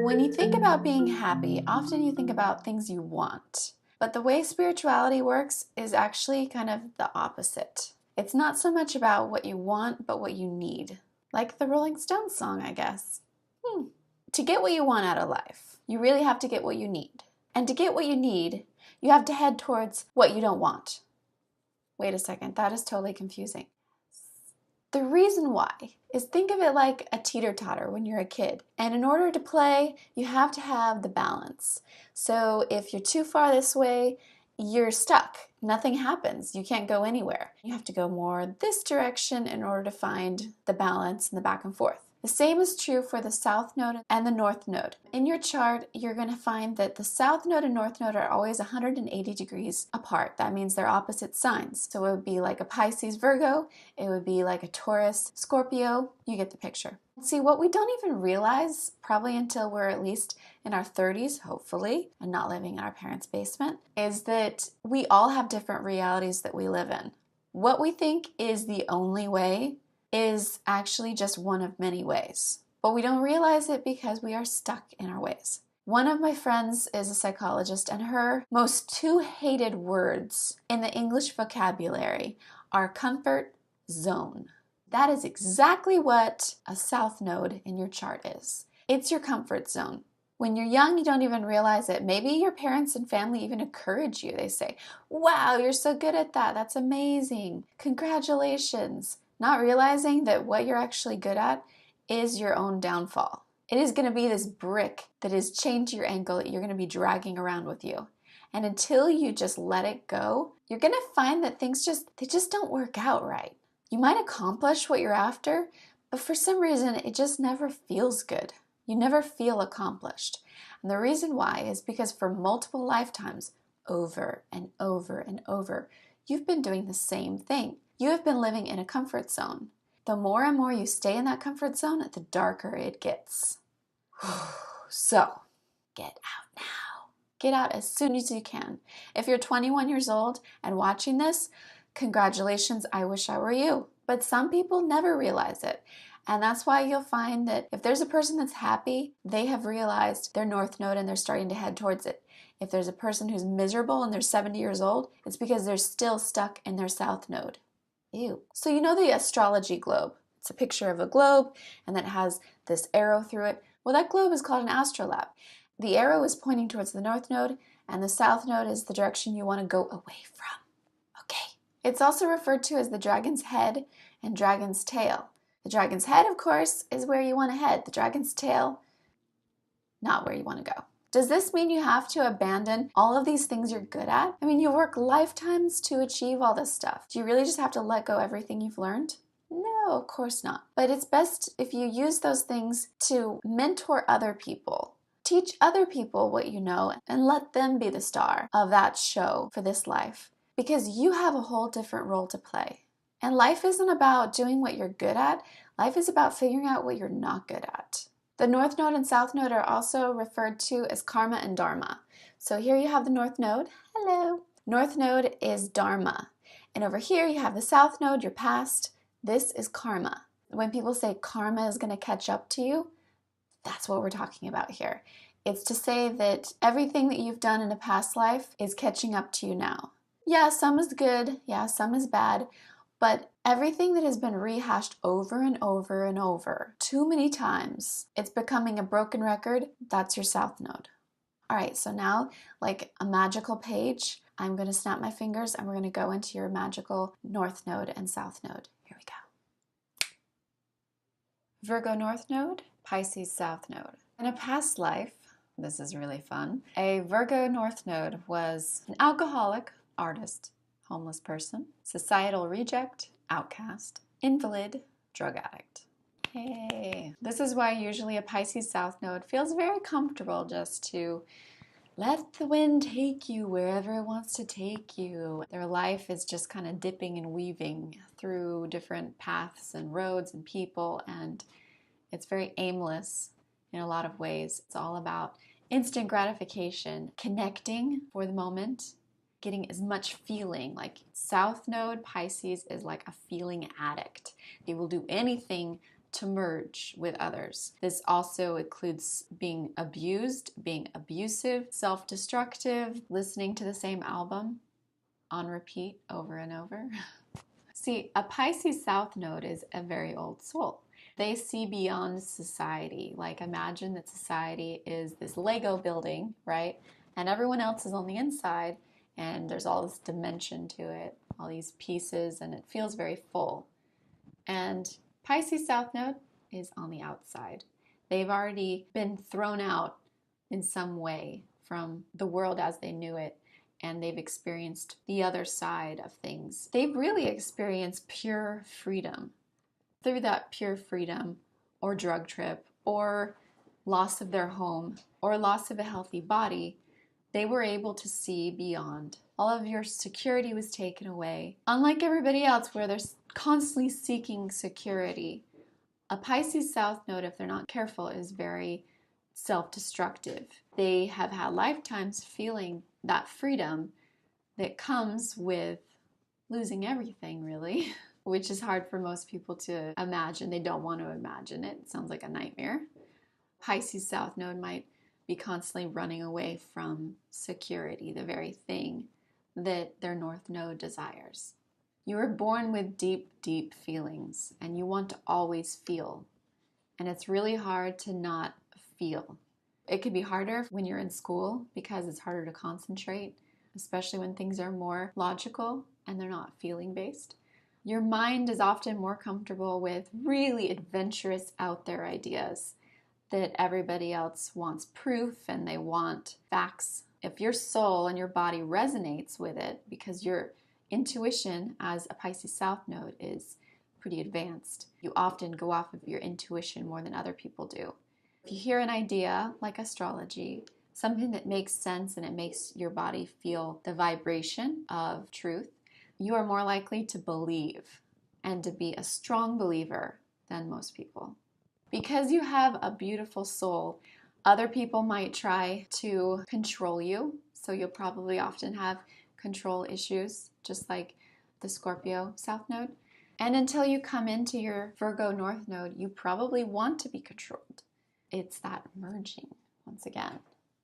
When you think about being happy, often you think about things you want. But the way spirituality works is actually kind of the opposite. It's not so much about what you want, but what you need. Like the Rolling Stones song, I guess. To get what you want out of life, you really have to get what you need. And to get what you need, you have to head towards what you don't want. Wait a second, that is totally confusing. The reason why is think of it like a teeter-totter when you're a kid. And in order to play, you have to have the balance. So if you're too far this way, you're stuck. Nothing happens. You can't go anywhere. You have to go more this direction in order to find the balance and the back and forth. The same is true for the south node and the north node. In your chart, you're going to find that the south node and north node are always 180 degrees apart. That means they're opposite signs. So it would be like a Pisces Virgo, it would be like a Taurus Scorpio. You get the picture. See, what we don't even realize, probably until we're at least in our 30s, hopefully, and not living in our parents' basement, is that we all have different realities that we live in. What we think is the only way is actually just one of many ways. But we don't realize it because we are stuck in our ways. One of my friends is a psychologist, and her most two hated words in the English vocabulary are comfort zone. That is exactly what a south node in your chart is. It's your comfort zone. When you're young, you don't even realize it. Maybe your parents and family even encourage you. They say, "Wow, you're so good at that. That's amazing. Congratulations." Not realizing that what you're actually good at is your own downfall. It is going to be this brick that is chained to your ankle that you're going to be dragging around with you. And until you just let it go, you're going to find that things just don't work out right. You might accomplish what you're after, but for some reason, it just never feels good. You never feel accomplished. And the reason why is because for multiple lifetimes, over and over and over, you've been doing the same thing. You have been living in a comfort zone. The more and more you stay in that comfort zone, the darker it gets. So, get out now. Get out as soon as you can. If you're 21 years old and watching this, congratulations, I wish I were you. But some people never realize it. And that's why you'll find that if there's a person that's happy, they have realized their north node and they're starting to head towards it. If there's a person who's miserable and they're 70 years old, it's because they're still stuck in their south node. Ew. So you know the astrology globe. It's a picture of a globe and then it has this arrow through it. Well, that globe is called an astrolabe. The arrow is pointing towards the north node and the south node is the direction you want to go away from. Okay. It's also referred to as the dragon's head and dragon's tail. The dragon's head, of course, is where you want to head. The dragon's tail, not where you want to go. Does this mean you have to abandon all of these things you're good at? I mean, you work lifetimes to achieve all this stuff. Do you really just have to let go everything you've learned? No, of course not. But it's best if you use those things to mentor other people. Teach other people what you know and let them be the star of that show for this life. Because you have a whole different role to play. And life isn't about doing what you're good at. Life is about figuring out what you're not good at. The North Node and South Node are also referred to as Karma and Dharma. So here you have the North Node. Hello. North Node is Dharma. And over here you have the South Node, your past. This is Karma. When people say karma is going to catch up to you, that's what we're talking about here. It's to say that everything that you've done in a past life is catching up to you now. Yeah, some is good. Yeah, some is bad. But everything that has been rehashed over and over and over too many times, it's becoming a broken record. That's your South Node. All right, so now, like a magical page, I'm going to snap my fingers and we're going to go into your magical North Node and South Node. Here we go. Virgo North Node, Pisces South Node. In a past life, this is really fun, a Virgo North Node was an alcoholic, artist, homeless person, societal reject, outcast, invalid, drug addict. Hey, this is why usually a Pisces South Node feels very comfortable just to let the wind take you wherever it wants to take you. Their life is just kind of dipping and weaving through different paths and roads and people, and it's very aimless in a lot of ways. It's all about instant gratification, connecting for the moment, getting as much feeling. Like South Node Pisces is like a feeling addict. They will do anything to merge with others. This also includes being abused, being abusive, self-destructive, listening to the same album on repeat over and over. See, a Pisces South Node is a very old soul. They see beyond society. Like, imagine that society is this Lego building, right? And everyone else is on the inside, and there's all this dimension to it, all these pieces, and it feels very full. And Pisces South Node is on the outside. They've already been thrown out in some way from the world as they knew it, and they've experienced the other side of things. They've really experienced pure freedom. Through that pure freedom, or drug trip, or loss of their home, or loss of a healthy body, they were able to see beyond. All of your security was taken away. Unlike everybody else where they're constantly seeking security, a Pisces South Node, if they're not careful, is very self-destructive. They have had lifetimes feeling that freedom that comes with losing everything, really, which is hard for most people to imagine. They don't want to imagine it. It sounds like a nightmare. Pisces South Node might be constantly running away from security, the very thing that their North Node desires. You were born with deep, deep feelings, and you want to always feel. And it's really hard to not feel. It could be harder when you're in school because it's harder to concentrate, especially when things are more logical and they're not feeling based. Your mind is often more comfortable with really adventurous out there ideas that everybody else wants proof and they want facts. If your soul and your body resonates with it, because your intuition as a Pisces South Node is pretty advanced, you often go off of your intuition more than other people do. If you hear an idea like astrology, something that makes sense and it makes your body feel the vibration of truth, you are more likely to believe and to be a strong believer than most people. Because you have a beautiful soul, other people might try to control you, so you'll probably often have control issues, just like the Scorpio South Node. And until you come into your Virgo North Node, you probably want to be controlled. It's that merging, once again.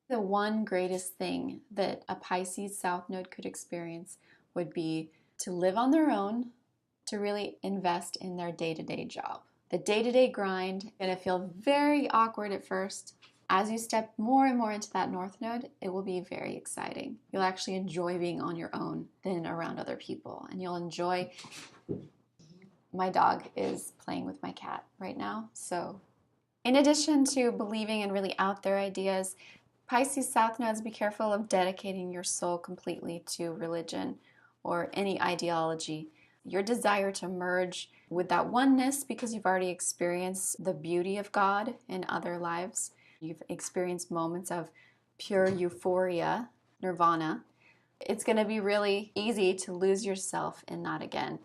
The one greatest thing that a Pisces South Node could experience would be to live on their own, to really invest in their day-to-day job. The day-to-day grind is going to feel very awkward at first. As you step more and more into that North Node, it will be very exciting. You'll actually enjoy being on your own than around other people. And you'll enjoy... My dog is playing with my cat right now. So in addition to believing in really out there ideas, Pisces South Nodes, be careful of dedicating your soul completely to religion or any ideology. Your desire to merge with that oneness because you've already experienced the beauty of God in other lives. You've experienced moments of pure euphoria, nirvana. It's going to be really easy to lose yourself in that again.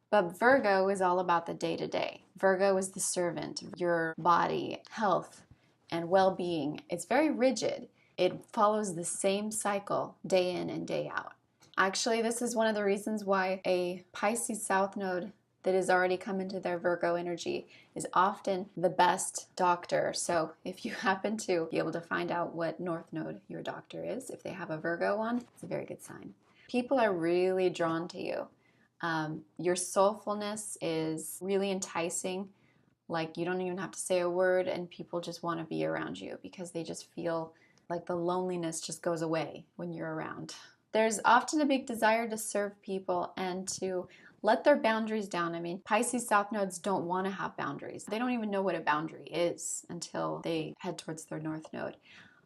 But Virgo is all about the day-to-day. Virgo is the servant of your body, health, and well-being. It's very rigid. It follows the same cycle day in and day out. Actually, this is one of the reasons why a Pisces South Node that has already come into their Virgo energy is often the best doctor. So if you happen to be able to find out what North Node your doctor is, if they have a Virgo one, it's a very good sign. People are really drawn to you. Your soulfulness is really enticing. Like, you don't even have to say a word and people just want to be around you because they just feel like the loneliness just goes away when you're around. There's often a big desire to serve people and to let their boundaries down. I mean, Pisces South Nodes don't want to have boundaries. They don't even know what a boundary is until they head towards their North Node.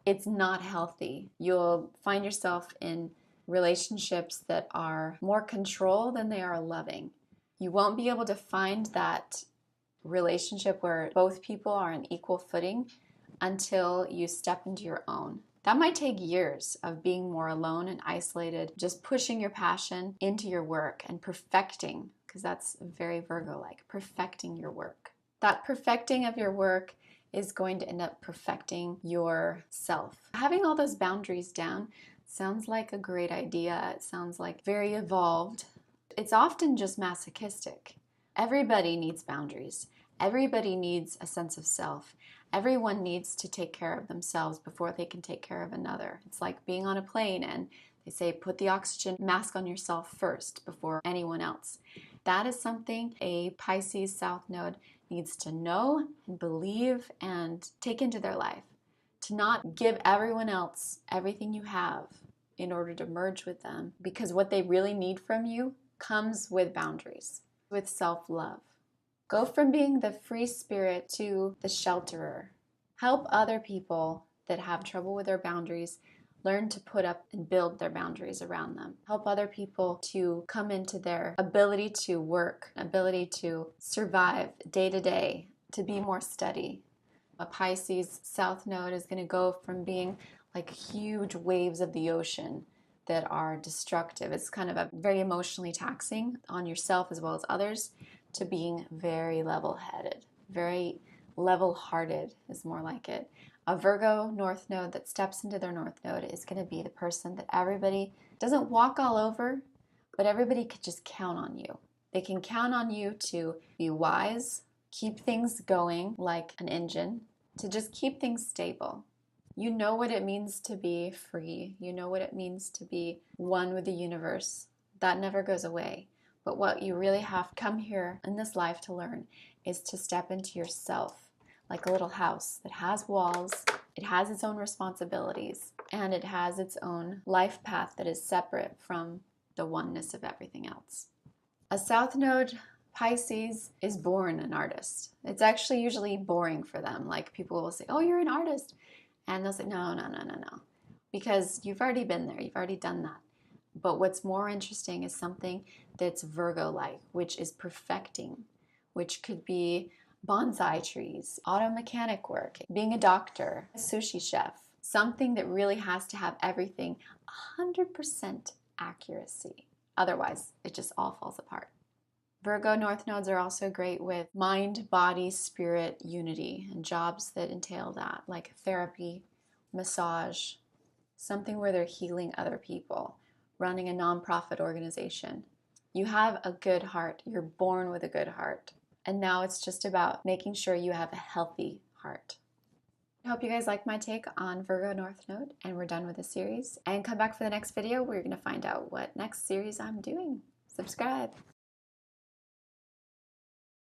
It's not healthy. You'll find yourself in relationships that are more control than they are loving. You won't be able to find that relationship where both people are on equal footing until you step into your own. That might take years of being more alone and isolated, just pushing your passion into your work and perfecting, because that's very Virgo-like, perfecting your work. That perfecting of your work is going to end up perfecting yourself. Having all those boundaries down sounds like a great idea. It sounds like very evolved. It's often just masochistic. Everybody needs boundaries. Everybody needs a sense of self. Everyone needs to take care of themselves before they can take care of another. It's like being on a plane and they say put the oxygen mask on yourself first before anyone else. That is something a Pisces South Node needs to know and believe and take into their life. To not give everyone else everything you have in order to merge with them, because what they really need from you comes with boundaries, with self-love. Go from being the free spirit to the shelterer. Help other people that have trouble with their boundaries learn to put up and build their boundaries around them. Help other people to come into their ability to work, ability to survive day to day, to be more steady. A Pisces South Node is going to go from being like huge waves of the ocean that are destructive. It's kind of a very emotionally taxing on yourself as well as others, to being very level-headed, very level-hearted is more like it. A Virgo North Node that steps into their North Node is going to be the person that everybody doesn't walk all over, but everybody could just count on you. They can count on you to be wise, keep things going like an engine, to just keep things stable. You know what it means to be free. You know what it means to be one with the universe. That never goes away. But what you really have come here in this life to learn is to step into yourself like a little house that has walls, it has its own responsibilities, and it has its own life path that is separate from the oneness of everything else. A South Node Pisces is born an artist. It's actually usually boring for them. Like people will say, oh, you're an artist. And they'll say, no, no, no, no, no. Because you've already been there. You've already done that. But what's more interesting is something that's Virgo-like, which is perfecting, which could be bonsai trees, auto mechanic work, being a doctor, a sushi chef, something that really has to have everything 100% accuracy. Otherwise, it just all falls apart. Virgo North Nodes are also great with mind, body, spirit unity and jobs that entail that, like therapy, massage, something where they're healing other people, running a nonprofit organization. You have a good heart. You're born with a good heart. And now it's just about making sure you have a healthy heart. I hope you guys like my take on Virgo North Node, and we're done with the series. And come back for the next video where you're going to find out what next series I'm doing. Subscribe.